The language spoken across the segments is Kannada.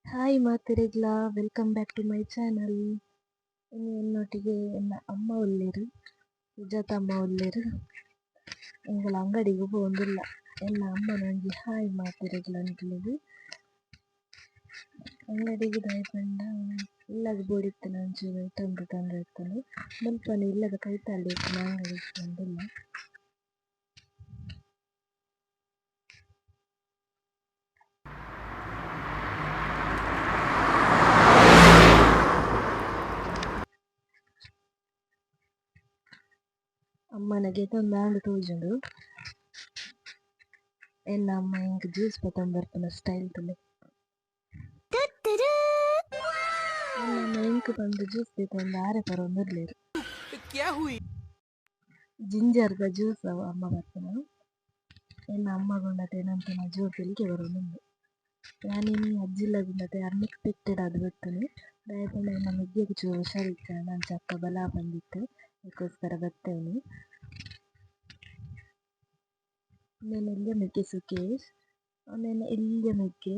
ಹಾಯ್ ಮಾತಿರೆಗ್ಲ, welcome back to my channel. ಇನ್ನು ಎನ್ನೊಟ್ಟಿಗೆ ಎನ್ನ ಅಮ್ಮ ಒಲ್ಲೆರು, ಸುಜಾತ ಅಮ್ಮ ಒಲ್ಲೆರು. ಎಂಗಳ ಅಂಗಡಿಗೆ ಪೋಂದಿಲ್ಲ. ಎನ್ನ ಅಮ್ಮ ನಂಗೆ ಹಾಯ್ ಮಾತಿರೆಗ್ಲ ಅಂಟ್ಲಿಗೆ ಅಂಗಡಿಗೆ ದಾಯ್ಪಂಡ ಇಲ್ಲದ ಬೋಡಿತ್ತನ ಒಂಚೂರು ತಂದು ಇರ್ತಾನೆ. ಮುಲ್ಪನೆ ಇಲ್ಲದ ಕೈತಾಳಿ ಇರ್ತಾನೆ, ಅಂಗಡಿಗೆ ಬಂದಿಲ್ಲ. ಅಮ್ಮನಗೆ ತಂದು ತೋಜುಂಡು. ಎನ್ನ ಅಮ್ಮ ಹಿಂಗೆ ಜ್ಯೂಸ್ ಬರ್ಪನ ಸ್ಟೈಲ್ ತುಲೆ. ನನ್ನ ಇಂಕ್ ಬಂದು ಜ್ಯೂಸ್ ಬೇಕಂದು ಆರೆ ಬರೋಂದಿರ್ಲೇರು. ಜಿಂಜರ್ದ ಜ್ಯೂಸ್ ಅಮ್ಮ ಬರ್ಪನ. ಎನ್ನ ಅಮ್ಮ ಗುಂಡತೆ ನಂತರ ಜ್ಯೂಸ್ ಇಲ್ಲಿಗೆ ಬರೋದುಂಡು. ನಾನಿನಿ ಅಜ್ಜಿಲ್ಲ ಗುಂಡತೆ ಅನ್ಎಕ್ಸ್ಪೆಕ್ಟೆಡ್ ಅದು ಬಿಡ್ತೀನಿ. ದಯಪಂಡ ನಮ್ಮ ಮಿಗ್ಗಿಗೆ ಚೂರು ಹುಷಾರಿತ್ತ, ನಾನು ಚಕ್ಕ ಬಲ ಬಂದಿತ್ತು, ಅದಕ್ಕೋಸ್ಕರ ಬರ್ತೇನೆ. నేను ఎల్లమెక్కి సుకేష్, నేను ఎల్లమెక్కి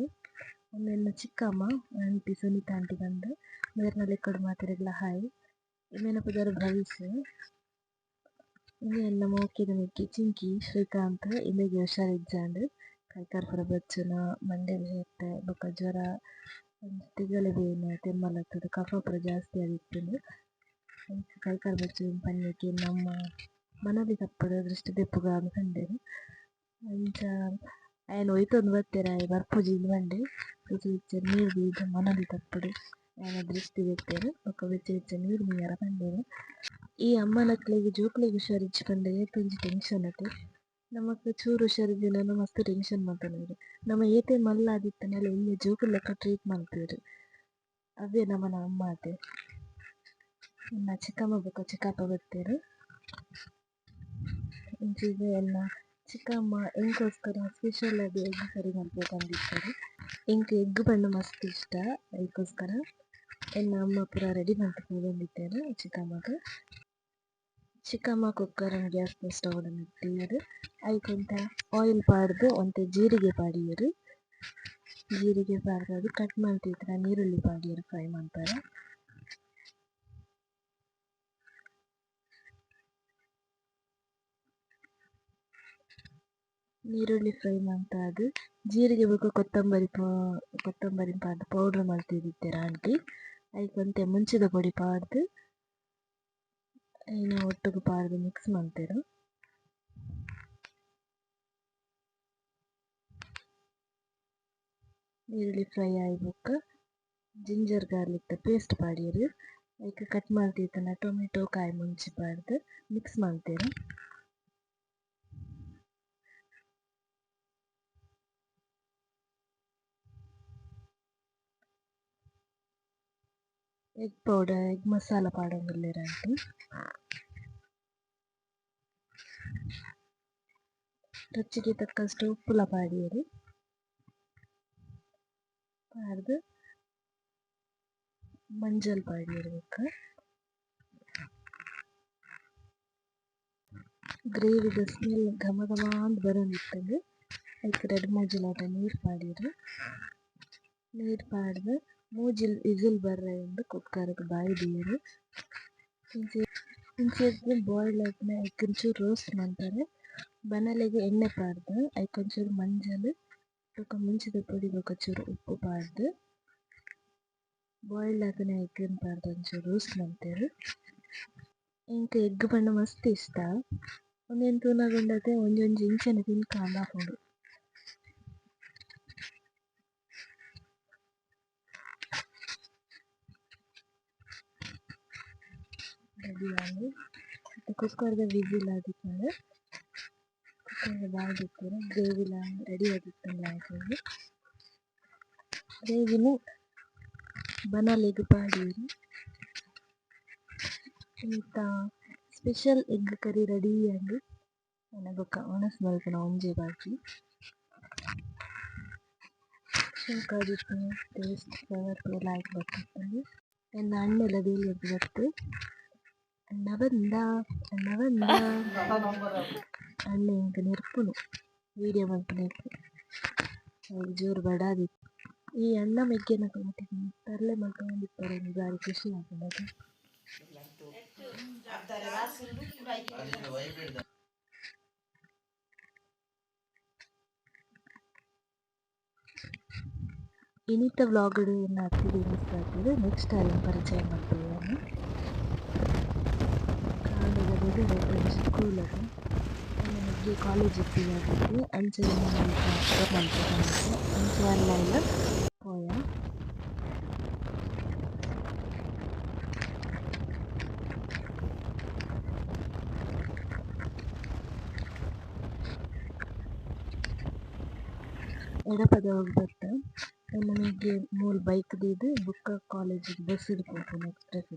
ನನ್ನ ಚಿಕ್ಕಮ್ಮ ಆಂಟಿ ಸುನೀತಾ ಆಂಟಿ ಬಂದು ಮೇರ್ನಲ್ಲಿ ಎಕ್ಕಡು ಮಾತಿರಗ್ಲ ಹಾಯ್ ಇಮೇನ ಪುದರ್ ಭವಿಷ್ಯ ಇನ್ನು ಎಲ್ಲ ಮೋಕಿದ ಮೆಕ್ಕಿ ಚಿಂಕಿ ಶ್ರೀಕಾಂತ್ ಇಲ್ಲಿಗೆ ಹುಷಾರಿಜ್ಜಾಂಡು ಕೈಕಾರ್ಪುರ ಬಚ್ಚುನ ಮಂಡೆ ಹೇರ್ತೆ ಬೊಕ್ಕ ಜ್ವರ ತಿಗಲೆ ಬೇನೆ ತೆಮ್ಮಲತ್ತದ ಕಫಪುರ ಜಾಸ್ತಿ ಆಗಿತ್ತು. ಕೈಕಾಲು ಬಚ್ಚು ಪನ್ಯಕ್ಕೆ ನಮ್ಮ ಮನದಿ ತಪ್ಪದ ದೃಷ್ಟಿ ತೆಪ್ಪುಗ ಕಂಡೇನು ಅಂಚ ఆయన ಒಯ್ತೊಂದು ಬರ್ತೀರ ಬರ್ಪುಜಿಂದು ಬಂಡೆ ಬೆಚ್ಚ ನೀರು ಬೀಜ ಮನದಿ ತಪ್ಪಡು ఆయన ದೃಷ್ಟಿ ಬೆತ್ತೇರು ಒಕ್ಕ ಬೆಚ್ಚ ನೀರು ಮೀಯರ ಬಂಡೇರು. ಈ ಅಮ್ಮನಕ್ಲಿಗೆ ಜೋಕ್ಲಿಗೆ ಹುಷಾರಿಚ್ಚಿ ಬಂಡೆ ಏತೊಂಜಿ ಟೆನ್ಷನ್ ಅತೆ ನಮಕ್ ಚೂರು ಹುಷಾರಿದ್ದಿನ ಮಸ್ತ್ ಟೆನ್ಷನ್ ಮಾಡ್ತಾನೆ. ನಮ್ಮ ಏತೆ ಮಲ್ಲ ಆದಿತ್ತನೆಲ್ಲ ಇಲ್ಲಿ ಜೋಕು ಲೆಕ್ಕ ಟ್ರೀಟ್ ಮಾಡ್ತೀರು. ಅವೇ ನಮ್ಮನ ಅಮ್ಮ ಅತೆ. ಇನ್ನ ಚಿಕ್ಕಮ್ಮ ಬೊಕ್ಕ ಚಿಕ್ಕಪ್ಪ ಬರ್ತೀರು. ಇಂಚೀಗ ಎಲ್ಲ ಚಿಕ್ಕಮ್ಮ ಎಂಗೋಸ್ಕರ ಸ್ಪೆಷಲ್ ಆಗಿ egg curry ಮಾಡ್ಬೇಕಂದಿರ್ತಾರೆ. Ink egg Pandu ಮಸ್ತ್ ಇಷ್ಟ, ಅದಕ್ಕೋಸ್ಕರ ಎನ್ನ ಅಮ್ಮ ಪೂರ ರೆಡಿ ಮಾಡ್ಕೊಂಡು ಬಂದಿದ್ದೇನೆ ಚಿಕ್ಕಮ್ಮಗ. ಚಿಕ್ಕಮ್ಮ ಕುಕ್ಕರನ್ನು ಗ್ಯಾಸ್ ಸ್ಟವ್ ಇಟ್ಟಿರು. ಅದಕ್ಕೊಂತ ಆಯಿಲ್ ಪಾಡ್ದು ಒಂತೆ ಜೀರಿಗೆ ಪಾಡಿಯರು. ಜೀರಿಗೆ ಪಾಡ್ದು ಅದು ಕಟ್ ಮಾಡ್ತಿದ್ರೆ ನೀರುಳ್ಳಿ ಪಾಡಿಯರು ಫ್ರೈ ಮಾಡ್ತಾರೆ. ನೀರುಳ್ಳಿ ಫ್ರೈ ಮಾಡ್ತಾ ಅದು ಜೀರಿಗೆ ಬೇಕು ಕೊತ್ತಂಬರಿ ಪಾಡ್ದು ಪೌಡ್ರ್ ಮಾಡ್ತಿದ್ದಿತ್ತೇರ ಆಂಟಿ. ಅದಕ್ಕೊಂತೆ ಮುಂಚಿದ ಪೊಡಿ ಪಾಡ್ದು ಏನು ಒಟ್ಟಿಗೆ ಪಾಡ್ದು ಮಿಕ್ಸ್ ಮಾಡ್ತೇರು. ಈರುಳ್ಳಿ ಫ್ರೈ ಆಯ್ಬೇಕು ಜಿಂಜರ್ ಗಾರ್ಲಿಕ್ ಪೇಸ್ಟ್ ಪಾಡಿಯರು. ಅದಕ್ಕೆ ಕಟ್ ಮಾಡ್ತಿದ್ದಾನೆ ಟೊಮೆಟೊ ಕಾಯಿ ಮುಂಚಿ ಪಾಡ್ದು ಮಿಕ್ಸ್ ಮಾಡ್ತೇನೆ. ಎಗ್ ಪೌಡರ್ ಎಗ್ ಮಸಾಲ ಪಾಡೋಂಗಿಲ್ಲೇರ ಆಂಟಿ. ರುಚಿಗೆ ತಕ್ಕಷ್ಟು ಉಪ್ಪುಲ ಪಾಡಿಯರು ಪಾಡ್ದು ಮಂಜಲ್ ಪಾಡಿಯರ್ಬೇಕು. ಗ್ರೇವಿದ ಸ್ಮೆಲ್ ಘಮ ಘಮ ಅಂತ ಬರೋಂಗಿತ್ತಂದು ಅದಕ್ಕೆ 2-3 ಜಿಲಾಟ ನೀರು ಪಾಡಿಯರು. ನೀರು ಪಾಡ್ದು 3 ವಿಸಿಲ್ ಬರ್ರೆ ಎಂದು ಕುಕ್ಕರ್ಗೆ ಬಾಯಿ ದಿಯರು. ಇಂಚೆ ಬಾಯ್ಲ್ ಆದ್ಮೇಲೆ ಅದಕ್ಕೊಂಚೂರು ರೋಸ್ಟ್ ಮಾಡ್ತಾರೆ. ಬನಲೆಗೆ ಎಣ್ಣೆ ಪಾಡ್ದು ಅದಕ್ಕೊಂಚೂರು ಮಂಜಲ್ ಮುಂಚಿದ ಪುಡಿ ಚೂರು ಉಪ್ಪು ಪಾಡ್ದು ಬಾಯ್ಲ್ ಆದನೆ ಎಗ್ಗನ್ನು ಪಾಡ್ದು ಒಂಚೂರು ರೋಸ್ಟ್ ಮಾಡ್ತೇವೆ. ಇಂಕ ಎಗ್ ಪಂಡ ಮಸ್ತ್ ಇಷ್ಟ. ಒಂದೆಂಟು ತೂನಗೊಂಡತೆ ಒಂಜೊಂಜಿ ಇಂಚನೆ ತಿನ್ಕಾಂಡ ಹಾಕೊಂಡು ರೆಡಿ ಆಗಿ ಕುಕ್ಕರ್ದ ವಿಸಿಲ್ ಆದಿತ್ತಂದ್ರೆ ಕುಕ್ಕರ್ದ ಬಾಯ್ದಿತ್ತು ಗ್ರೇವಿಲ ರೆಡಿ ಆಗಿತ್ತಂದ್ರೆ ಆಯ್ತು. ಗ್ರೇವಿನ ಬನಲೆಗ್ ಪಾಡೀರಿ ಇಂಥ ಸ್ಪೆಷಲ್ ಎಗ್ ಕರಿ ರೆಡಿ ಆಗಿ ನನಗೊಕ್ಕ ಒಣಸ್ ಬಲ್ಪನ ಒಂಜೆ ಬಾಕಿ ಶೋಕಾದಿತ್ತು ಟೇಸ್ಟ್ ಫ್ಲೇವರ್ ಎಲ್ಲ ಆಯ್ತು ಬರ್ತಿತ್ತು. ನನ್ನ ಅಣ್ಣೆಲ್ಲ ಬೇಲಿಯದ್ದು ಬತ್ತು ಅಣ್ಣ ಬಂದ ಅಣ್ಣ ಇಂಕ ನೆರ್ಪುನು ವೀಡಿಯೋ ಮಾಡ್ಕೊಂಡು ಜೋರು ಬಡಾದಿತ್ತು. ಈ ಅಣ್ಣ ಮೆಗ್ಗೆನ ಕೊಟ್ಟಿದ್ದೀನಿ ತರಲೆ ಮಾಡ್ಕೊಂಡಿರ್ತಾರೆ ಬಾರಿ ಖುಷಿ ಆಗ್ತದೆ. ಇನ್ನಿತ ವ್ಲಾಗ್ಡು ಏನು ಆಗ್ತಿದೆ ಮಿಸ್ ಆಗ್ತದೆ. ನೆಕ್ಸ್ಟ್ ಟೈಮ್ ಪರಿಚಯ ಮಾಡ್ತೀವಿ ನಾನು ಕಾಲೇಜಲ್ಲಿ ರೆಫರೆನ್ಸ್ ಸ್ಕೂಲಲ್ಲಿ ನನಗೆ ಕಾಲೇಜ್ ಇರ್ತೀವಿ ಅಂಚೆ ಅಂಚೆ ಅಲ್ಲ ಇಲ್ಲ ಪೋಯ ಎಡಪದ ಹೋಗ್ಬರ್ತ ನಮಗೆ ಮೂಲು ಬೈಕ್ ದೀದು ಬುಕ್ಕ ಕಾಲೇಜಿಗೆ ಬಸ್ ಹಿಡ್ಕೊಂಡು ಎಕ್ಸ್ಪ್ರೆಸ್